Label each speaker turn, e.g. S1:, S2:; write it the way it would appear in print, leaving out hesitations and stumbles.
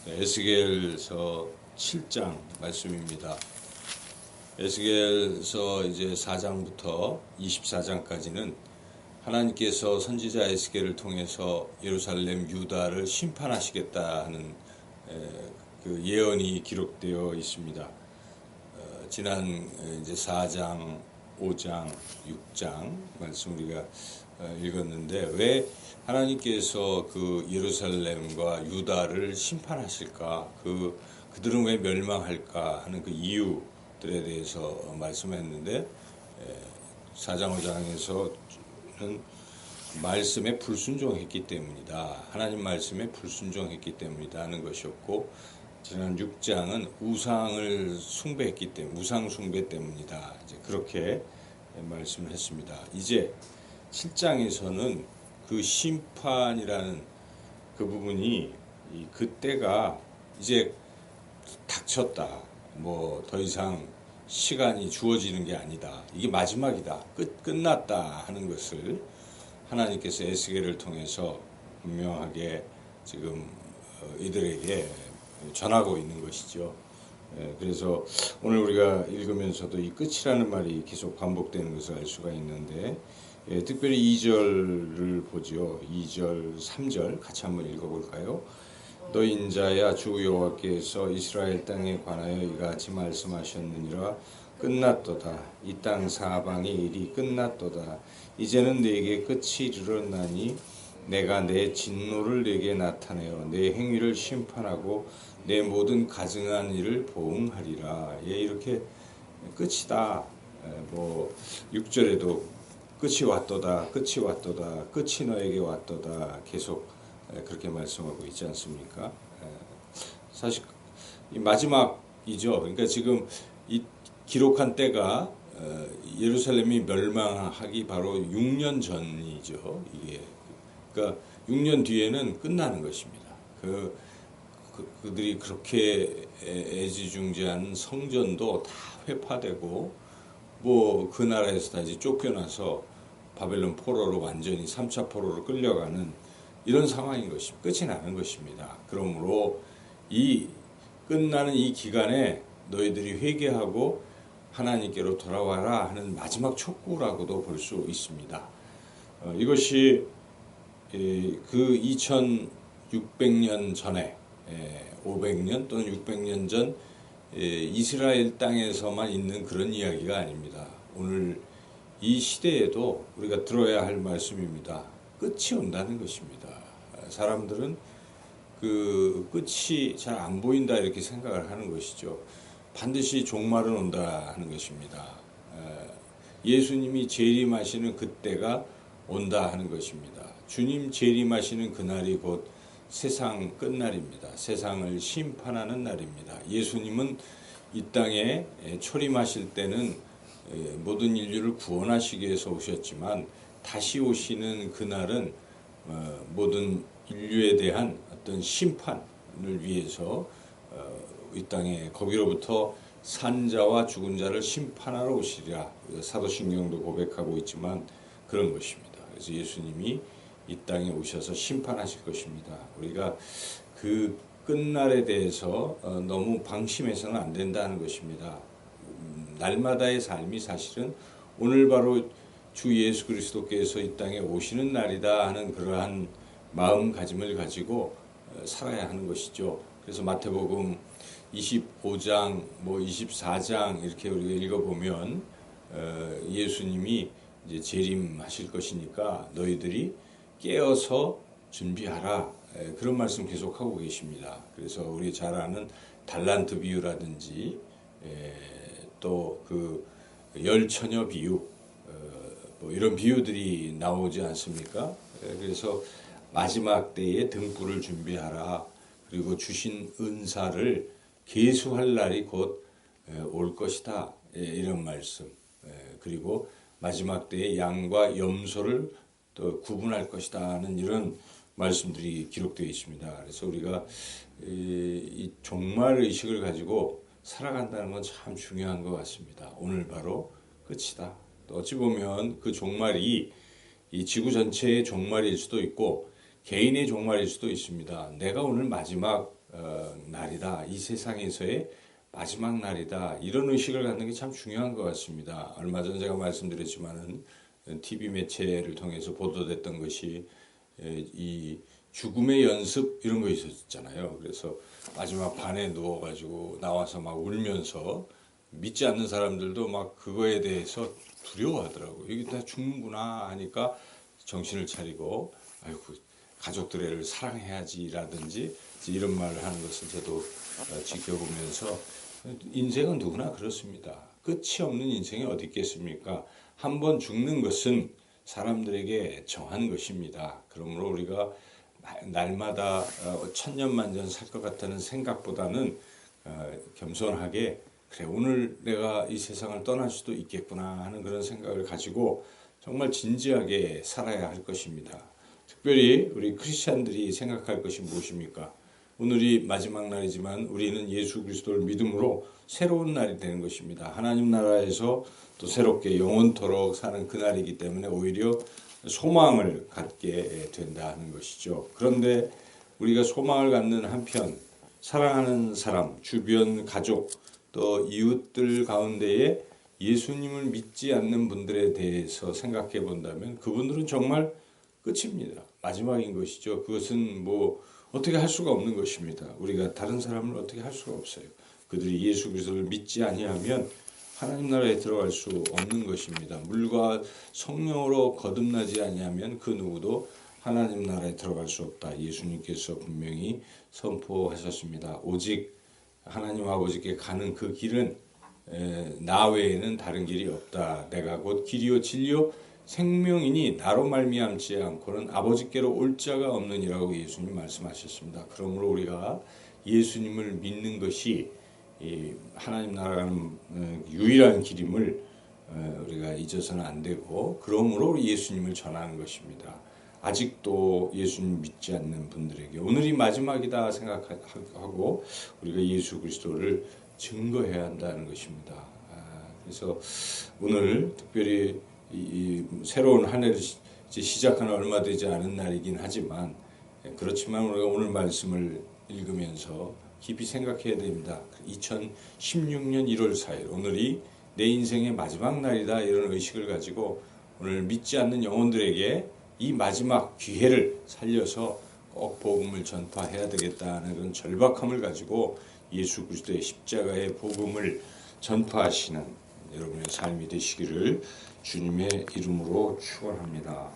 S1: 에스겔서 7장 말씀입니다. 에스겔서 이제 4장부터 24장까지는 하나님께서 선지자 에스겔을 통해서 예루살렘 유다를 심판하시겠다 하는 그 예언이 기록되어 있습니다. 지난 이제 4장, 5장, 6장 말씀 우리가 읽었는데 왜 하나님께서 그 예루살렘과 유다를 심판하실까? 그들은 왜 멸망할까 하는 그 이유들에 대해서 말씀했는데 4장, 5장에서는 말씀에 불순종했기 때문이다. 하나님 말씀에 불순종했기 때문이다 하는 것이었고, 지난 6장은 우상을 숭배했기 때문에, 우상 숭배 때문이다. 이제 그렇게 말씀을 했습니다. 이제 7장에서는 그 심판이라는 그 부분이 그때가 이제 닥쳤다. 뭐 더 이상 시간이 주어지는 게 아니다. 이게 마지막이다. 끝났다 하는 것을 하나님께서 에스겔을 통해서 분명하게 지금 이들에게 전하고 있는 것이죠. 그래서 오늘 우리가 읽으면서도 이 끝이라는 말이 계속 반복되는 것을 알 수가 있는데, 특별히 2절을 보죠. 2절, 3절 같이 한번 읽어볼까요? 너 인자야, 주 여호와께서 이스라엘 땅에 관하여 이같이 말씀하셨느니라. 끝났도다. 이 땅 사방의 일이 끝났도다. 이제는 내게 끝이 이르렀나니 내가 내 진노를 내게 나타내어 내 행위를 심판하고 내 모든 가증한 일을 보응하리라. 이렇게 끝이다. 6절에도 끝이 왔도다. 끝이 왔도다. 끝이 너에게 왔도다. 계속 그렇게 말씀하고 있지 않습니까? 사실 이 마지막이죠. 그러니까 지금 이 기록한 때가 예루살렘이 멸망하기 바로 6년 전이죠. 이게 그러니까 6년 뒤에는 끝나는 것입니다. 그들이 그렇게 애지중지한 성전도 다 회파되고 그 나라에서 다 이제 쫓겨나서 바벨론 포로로 완전히 3차 포로로 끌려가는 이런 상황인 것입니다. 끝이 나는 것입니다. 그러므로 이 끝나는 이 기간에 너희들이 회개하고 하나님께로 돌아와라 하는 마지막 촉구라고도 볼 수 있습니다. 이것이 그 2600년 전에 500년 또는 600년 전 이스라엘 땅에서만 있는 그런 이야기가 아닙니다. 오늘 이 시대에도 우리가 들어야 할 말씀입니다. 끝이 온다는 것입니다. 사람들은 그 끝이 잘 안 보인다 이렇게 생각을 하는 것이죠. 반드시 종말은 온다 하는 것입니다. 예수님이 재림하시는 그때가 온다 하는 것입니다. 주님 재림하시는 그날이 곧 세상 끝날입니다. 세상을 심판하는 날입니다. 예수님은 이 땅에 초림하실 때는 모든 인류를 구원하시기 위해서 오셨지만 다시 오시는 그날은 모든 인류에 대한 어떤 심판을 위해서 이 땅에 거기로부터 산자와 죽은 자를 심판하러 오시리라. 사도신경도 고백하고 있지만 그런 것입니다. 그래서 예수님이 이 땅에 오셔서 심판하실 것입니다. 우리가 그 끝날에 대해서 너무 방심해서는 안 된다는 것입니다. 날마다의 삶이 사실은 오늘 바로 주 예수 그리스도께서 이 땅에 오시는 날이다 하는 그러한 마음가짐을 가지고 살아야 하는 것이죠. 그래서 마태복음 25장, 24장 이렇게 우리가 읽어보면 예수님이 이제 재림하실 것이니까 너희들이 깨어서 준비하라. 그런 말씀 계속하고 계십니다. 그래서 우리 잘 아는 달란트 비유라든지 또 그 열처녀 비유 이런 비유들이 나오지 않습니까? 그래서 마지막 때에 등불을 준비하라. 그리고 주신 은사를 계수할 날이 곧 올 것이다. 이런 말씀. 그리고 마지막 때에 양과 염소를 또 구분할 것이다 하는 이런 말씀들이 기록되어 있습니다. 그래서 우리가 이 종말 의식을 가지고 살아간다는 건 참 중요한 것 같습니다. 오늘 바로 끝이다. 또 어찌 보면 그 종말이 이 지구 전체의 종말일 수도 있고 개인의 종말일 수도 있습니다. 내가 오늘 마지막 날이다. 이 세상에서의 마지막 날이다. 이런 의식을 갖는 게 참 중요한 것 같습니다. 얼마 전 제가 말씀드렸지만은 TV 매체를 통해서 보도됐던 것이 이 죽음의 연습 이런 거 있었잖아요. 그래서 마지막 반에 누워가지고 나와서 막 울면서 믿지 않는 사람들도 막 그거에 대해서 두려워하더라고요. 이게 다 죽는구나 하니까 정신을 차리고 아이고 가족들을 사랑해야지라든지 이런 말을 하는 것을 저도 지켜보면서 인생은 누구나 그렇습니다. 끝이 없는 인생이 어디 있겠습니까? 한 번 죽는 것은 사람들에게 정한 것입니다. 그러므로 우리가 날마다 천년만년 살 것 같다는 생각보다는 겸손하게 그래 오늘 내가 이 세상을 떠날 수도 있겠구나 하는 그런 생각을 가지고 정말 진지하게 살아야 할 것입니다. 특별히 우리 크리스찬들이 생각할 것이 무엇입니까? 오늘이 마지막 날이지만 우리는 예수 그리스도를 믿음으로 새로운 날이 되는 것입니다. 하나님 나라에서 또 새롭게 영원토록 사는 그날이기 때문에 오히려 소망을 갖게 된다는 것이죠. 그런데 우리가 소망을 갖는 한편 사랑하는 사람, 주변 가족, 또 이웃들 가운데에 예수님을 믿지 않는 분들에 대해서 생각해 본다면 그분들은 정말 끝입니다. 마지막인 것이죠. 그것은 뭐 어떻게 할 수가 없는 것입니다. 우리가 다른 사람을 어떻게 할 수가 없어요. 그들이 예수 그리스도를 믿지 아니하면 하나님 나라에 들어갈 수 없는 것입니다. 물과 성령으로 거듭나지 아니하면 그 누구도 하나님 나라에 들어갈 수 없다. 예수님께서 분명히 선포하셨습니다. 오직 하나님 아버지께 가는 그 길은 나 외에는 다른 길이 없다. 내가 곧 길이요 진리요 생명이니 나로 말미암지 않고는 아버지께로 올 자가 없느니라고 예수님 말씀하셨습니다. 그러므로 우리가 예수님을 믿는 것이 하나님 나라가는 유일한 길임을 우리가 잊어서는 안 되고 그러므로 예수님을 전하는 것입니다. 아직도 예수님 믿지 않는 분들에게 오늘이 마지막이다 생각하고 우리가 예수 그리스도를 증거해야 한다는 것입니다. 그래서 오늘 특별히 이 새로운 한 해를 시작하는 얼마 되지 않은 날이긴 하지만 그렇지만 우리가 오늘 말씀을 읽으면서 깊이 생각해야 됩니다. 2016년 1월 4일 오늘이 내 인생의 마지막 날이다 이런 의식을 가지고 오늘 믿지 않는 영혼들에게 이 마지막 기회를 살려서 꼭 복음을 전파해야 되겠다는 그런 절박함을 가지고 예수 그리스도의 십자가의 복음을 전파하시는 여러분의 삶이 되시기를 주님의 이름으로 축원합니다.